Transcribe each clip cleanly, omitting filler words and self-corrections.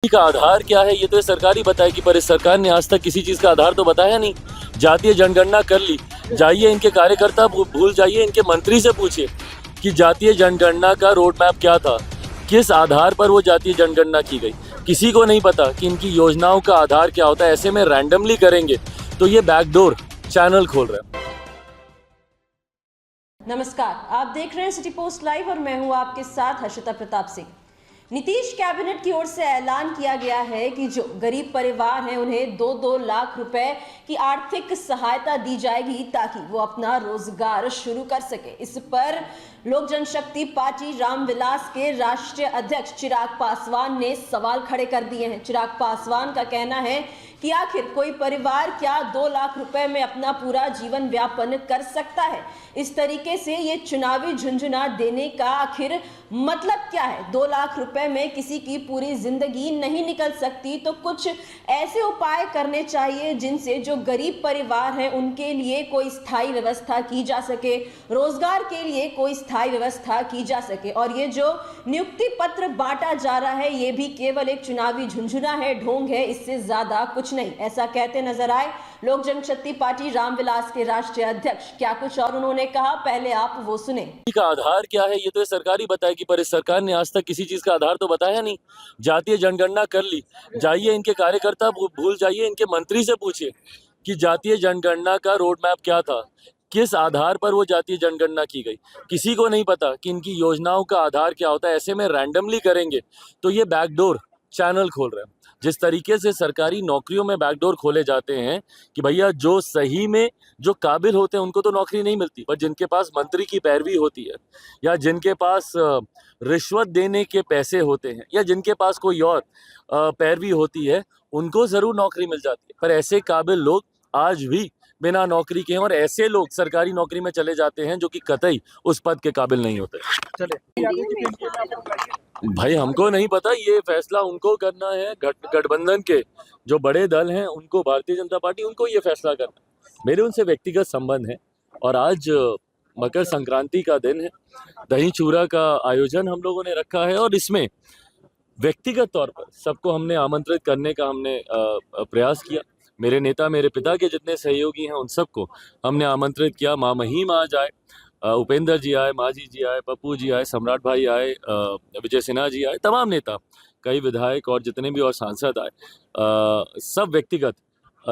का आधार क्या है ये तो सरकार ही बताएगी, पर इस सरकार ने आज तक किसी चीज का आधार तो बताया नहीं। जातीय जनगणना कर ली, जाइए इनके कार्यकर्ता भूल जाइए, इनके मंत्री से पूछिए कि जातीय जनगणना का रोड मैप क्या था, किस आधार पर वो जातीय जनगणना की गई। किसी को नहीं पता कि इनकी योजनाओं का आधार क्या होता है। ऐसे में रैंडमली करेंगे तो ये बैकडोर चैनल खोल रहे हैं। नमस्कार, आप देख रहे हैं सिटी पोस्ट लाइव और मैं हूं आपके साथ हर्षिता प्रताप सिंह। नीतीश कैबिनेट की ओर से ऐलान किया गया है कि जो गरीब परिवार हैं उन्हें 2-2 लाख रुपए की आर्थिक सहायता दी जाएगी ताकि वो अपना रोजगार शुरू कर सके। इस पर लोक जनशक्ति पार्टी रामविलास के राष्ट्रीय अध्यक्ष चिराग पासवान ने सवाल खड़े कर दिए हैं। चिराग पासवान का कहना है कि आखिर कोई परिवार क्या 2 लाख रुपए में अपना पूरा जीवन व्यापन कर सकता है। इस तरीके से ये चुनावी झुंझुना देने का आखिर मतलब क्या है। 2 लाख रुपए में किसी की पूरी जिंदगी नहीं निकल सकती, तो कुछ ऐसे उपाय करने चाहिए जिनसे जो गरीब परिवार हैं उनके लिए कोई स्थायी व्यवस्था की जा सके, रोजगार के लिए कोई स्थायी व्यवस्था की जा सके। और ये जो नियुक्ति पत्र बांटा जा रहा है ये भी केवल एक चुनावी झुंझुना है, ढोंग है, इससे ज्यादा कुछ नहीं, ऐसा कहते नजर आए लोक जनशक्ति पार्टी रामविलास के राष्ट्रीय अध्यक्ष। क्या कुछ और उन्होंने कहा, पहले आप वो सुने। का आधार क्या है ये तो सरकार ही बताएगी, पर इस सरकार ने आज तक किसी चीज का आधार तो बताया नहीं। जातीय जनगणना कर ली, जाइए इनके कार्यकर्ता भूल जाइए, इनके मंत्री से पूछिए कि जातीय जनगणना का रोड मैप क्या था, किस आधार पर वो जातीय जनगणना की गई। किसी को नहीं पता कि इनकी योजनाओं का आधार क्या होता है। ऐसे में रैंडमली करेंगे तो ये बैकडोर चैनल खोल रहे हैं। जिस तरीके से सरकारी नौकरियों में बैकडोर खोले जाते हैं कि भैया जो सही में जो काबिल होते हैं उनको तो नौकरी नहीं मिलती, पर जिनके पास मंत्री की पैरवी होती है या जिनके पास रिश्वत देने के पैसे होते हैं या जिनके पास कोई और पैरवी होती है उनको ज़रूर नौकरी मिल जाती है। पर ऐसे काबिल लोग आज भी बिना नौकरी के हैं और ऐसे लोग सरकारी नौकरी में चले जाते हैं जो कि कतई उस पद के काबिल नहीं होते। भाई हमको नहीं पता, ये फैसला उनको करना है। गठबंधन के जो बड़े दल हैं उनको, भारतीय जनता पार्टी, उनको ये फैसला करना है। मेरे उनसे व्यक्तिगत संबंध है और आज मकर संक्रांति का दिन है, दही चूड़ा का आयोजन हम लोगों ने रखा है और इसमें व्यक्तिगत तौर पर सबको हमने आमंत्रित करने का हमने प्रयास किया। मेरे नेता, मेरे पिता के जितने सहयोगी हैं उन सबको हमने आमंत्रित किया। माँ महिम आज आए, उपेंद्र जी आए, मांझी जी आए, पप्पू जी आए, सम्राट भाई आए, विजय सिन्हा जी आए, तमाम नेता, कई विधायक और जितने भी और सांसद आए, सब व्यक्तिगत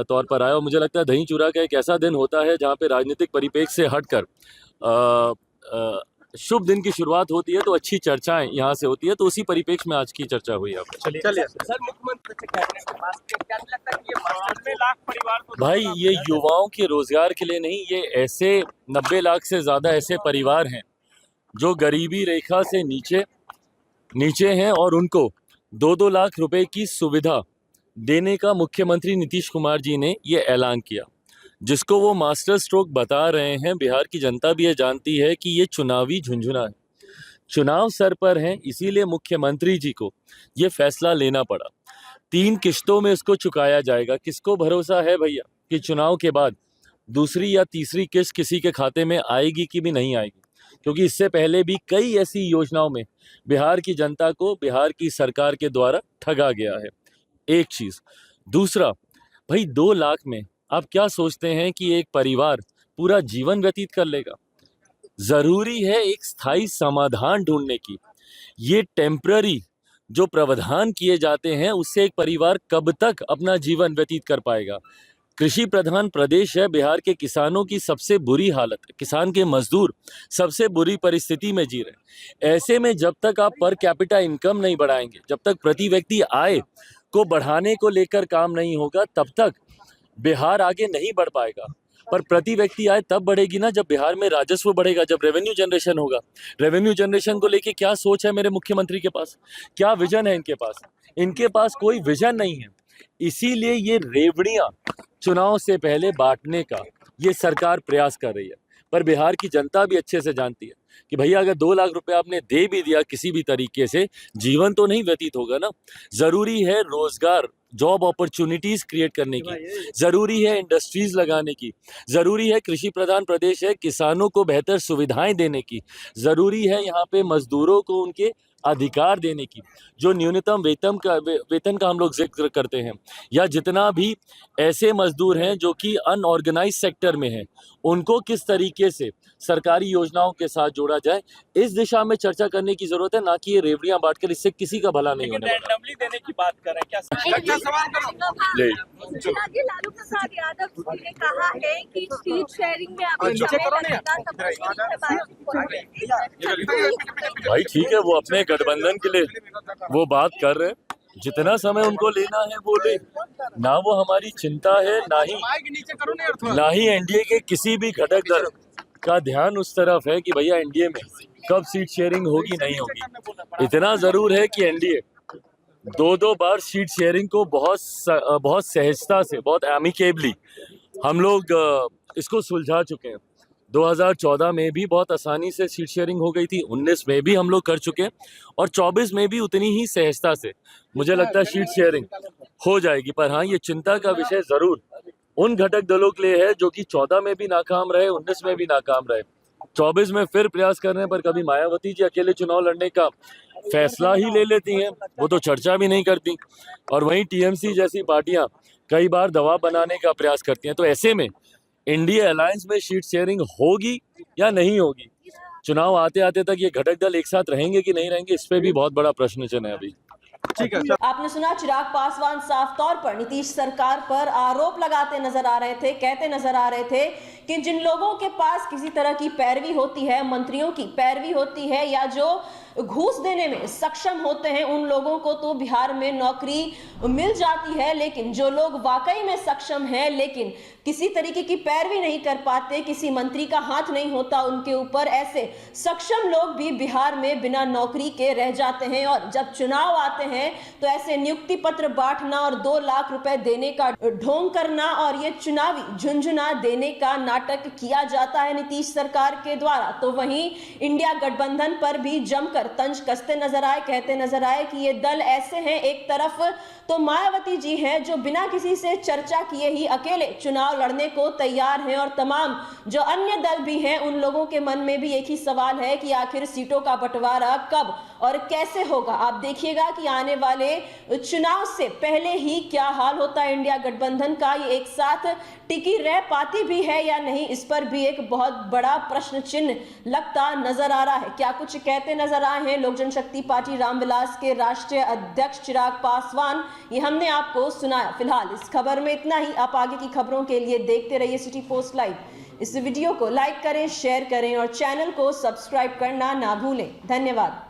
तौर पर आए। और मुझे लगता है दही चूड़ा का एक ऐसा दिन होता है जहाँ पे राजनीतिक परिप्रेक्ष्य से हटकर शुभ दिन की शुरुआत होती है, तो अच्छी चर्चाएं यहाँ से होती है। तो उसी परिप्रेक्ष्य में आज की चर्चा हुई। आप चलिए सर, मुख्यमंत्री से कहने के बाद क्या लगता है कि ये 90 लाख परिवार को भाई, ये युवाओं के रोजगार के लिए नहीं, ये ऐसे 90 लाख से ज्यादा ऐसे परिवार हैं जो गरीबी रेखा से नीचे हैं और उनको 2-2 लाख रुपए की सुविधा देने का मुख्यमंत्री नीतीश कुमार जी ने ये ऐलान किया, जिसको वो मास्टर स्ट्रोक बता रहे हैं। बिहार की जनता भी ये जानती है कि ये चुनावी झुंझुना है, चुनाव सर पर है, इसीलिए मुख्यमंत्री जी को ये फैसला लेना पड़ा। 3 किश्तों में इसको चुकाया जाएगा। किसको भरोसा है भैया कि चुनाव के बाद दूसरी या तीसरी किश्त किसी के खाते में आएगी कि भी नहीं आएगी, क्योंकि इससे पहले भी कई ऐसी योजनाओं में बिहार की जनता को बिहार की सरकार के द्वारा ठगा गया है। एक चीज़। दूसरा, भाई 2 लाख में आप क्या सोचते हैं कि एक परिवार पूरा जीवन व्यतीत कर लेगा? ज़रूरी है एक स्थायी समाधान ढूंढने की। ये टेम्पररी जो प्रावधान किए जाते हैं उससे एक परिवार कब तक अपना जीवन व्यतीत कर पाएगा? कृषि प्रधान प्रदेश है, बिहार के किसानों की सबसे बुरी हालत है, किसान के मजदूर सबसे बुरी परिस्थिति में जी रहे हैं। ऐसे में जब तक आप पर कैपिटा इनकम नहीं बढ़ाएंगे, जब तक प्रति व्यक्ति आय को बढ़ाने को लेकर काम नहीं होगा, तब तक बिहार आगे नहीं बढ़ पाएगा। पर प्रति व्यक्ति आय तब बढ़ेगी ना जब बिहार में राजस्व बढ़ेगा, जब रेवेन्यू जनरेशन होगा। रेवेन्यू जनरेशन को लेके क्या सोच है मेरे मुख्यमंत्री के पास, क्या विजन है इनके पास? इनके पास कोई विजन नहीं है। इसीलिए ये रेवड़ियां चुनाव से पहले बांटने का ये सरकार प्रयास कर रही है। पर बिहार की जनता भी अच्छे से जानती है कि भैया अगर 2 लाख रुपए आपने दे भी दिया किसी भी तरीके से, जीवन तो नहीं व्यतीत होगा ना। जरूरी है रोजगार, जॉब अपॉर्चुनिटीज क्रिएट करने की, जरूरी है इंडस्ट्रीज लगाने की, जरूरी है, कृषि प्रधान प्रदेश है, किसानों को बेहतर सुविधाएं देने की, जरूरी है यहाँ पे मजदूरों को उनके अधिकार देने की, जो न्यूनतम वेतन का हम लोग जिक्र करते हैं, या जितना भी ऐसे मजदूर हैं जो कि अनऑर्गेनाइज सेक्टर में हैं, उनको किस तरीके से सरकारी योजनाओं के साथ जोड़ा जाए, इस दिशा में चर्चा करने की जरूरत है, ना कि ये रेवड़ियां बांटकर इससे किसी का भला नहीं होने वाला। रैंडमली देने की बात कर रहे हैं क्या सवाल करो। ले। लालू प्रसाद यादव जी ने कहा है कि सीट शेयरिंग में अभी समय लगेगा। भाई ठीक है, वो अपने गठबंधन के लिए वो बात कर रहे हैं, जितना समय उनको लेना है वो ले, ना वो हमारी चिंता है, ना ही एनडीए के किसी भी घटक दल का ध्यान उस तरफ है कि भैया एनडीए में कब सीट शेयरिंग होगी नहीं होगी। इतना जरूर है कि एनडीए दो बार सीट शेयरिंग को बहुत सहजता से, बहुत एमिकेबली हम लोग इसको सुलझा चुके हैं। 2014 में भी बहुत आसानी से सीट शेयरिंग हो गई थी, 19 में भी हम लोग कर चुके हैं, और 24 में भी उतनी ही सहजता से मुझे लगता है सीट शेयरिंग हो जाएगी। पर हाँ, ये चिंता का विषय जरूर उन घटक दलों के लिए है जो कि 14 में भी नाकाम रहे, 19 में भी नाकाम रहे, 24 में फिर प्रयास करने पर कभी मायावती जी अकेले चुनाव लड़ने का फैसला ही ले लेती हैं, वो तो चर्चा भी नहीं करती, और वहीं टीएमसी जैसी पार्टियां कई बार दबाव बनाने का प्रयास करती हैं। तो ऐसे में इंडिया अलायंस में सीट शेयरिंग होगी या नहीं होगी, चुनाव आते आते तक ये घटक दल एक साथ रहेंगे कि नहीं रहेंगे, इस पे भी बहुत बड़ा प्रश्न चिन्ह है अभी। ठीक है। आपने सुना चिराग पासवान साफ तौर पर नीतीश सरकार पर आरोप लगाते नजर आ रहे थे, कहते नजर आ रहे थे कि जिन लोगों के पास किसी तरह की पैरवी होती है, मंत्रियों की पैरवी होती है, या जो घूस देने में सक्षम होते हैं, उन लोगों को तो बिहार में नौकरी मिल जाती है, लेकिन जो लोग वाकई में सक्षम हैं लेकिन किसी तरीके की पैरवी नहीं कर पाते, किसी मंत्री का हाथ नहीं होता उनके ऊपर, ऐसे सक्षम लोग भी बिहार में बिना नौकरी के रह जाते हैं। और जब चुनाव आते हैं तो ऐसे नियुक्ति पत्र बांटना और 2 लाख रुपए देने का ढोंग करना और ये चुनावी झुंझुना देने का नाटक किया जाता है नीतीश सरकार के द्वारा। तो वहीं इंडिया गठबंधन पर भी जमकर तंज कसते नजर आए, कहते नजर आए कि ये दल ऐसे हैं, एक तरफ तो मायावती जी हैं जो बिना किसी से चर्चा किए ही अकेले चुनाव लड़ने को तैयार हैं, और तमाम जो अन्य दल भी हैं उन लोगों के मन में भी एक ही सवाल है कि आखिर सीटों का बंटवारा कब और कैसे होगा। आप देखिएगा कि आने वाले चुनाव से पहले ही क्या हाल होता है इंडिया गठबंधन का, ये एक साथ टिकी रह पाती भी है या नहीं, इस पर भी एक बहुत बड़ा प्रश्न चिन्ह लगता नजर आ रहा है। क्या कुछ कहते नजर आए हैं लोक जनशक्ति पार्टी रामविलास के राष्ट्रीय अध्यक्ष चिराग पासवान, ये हमने आपको सुनाया। फिलहाल इस खबर में इतना ही। आप आगे की खबरों के लिए देखते रहिए सिटी पोस्ट लाइव। इस वीडियो को लाइक करें, शेयर करें और चैनल को सब्सक्राइब करना ना भूलें। धन्यवाद।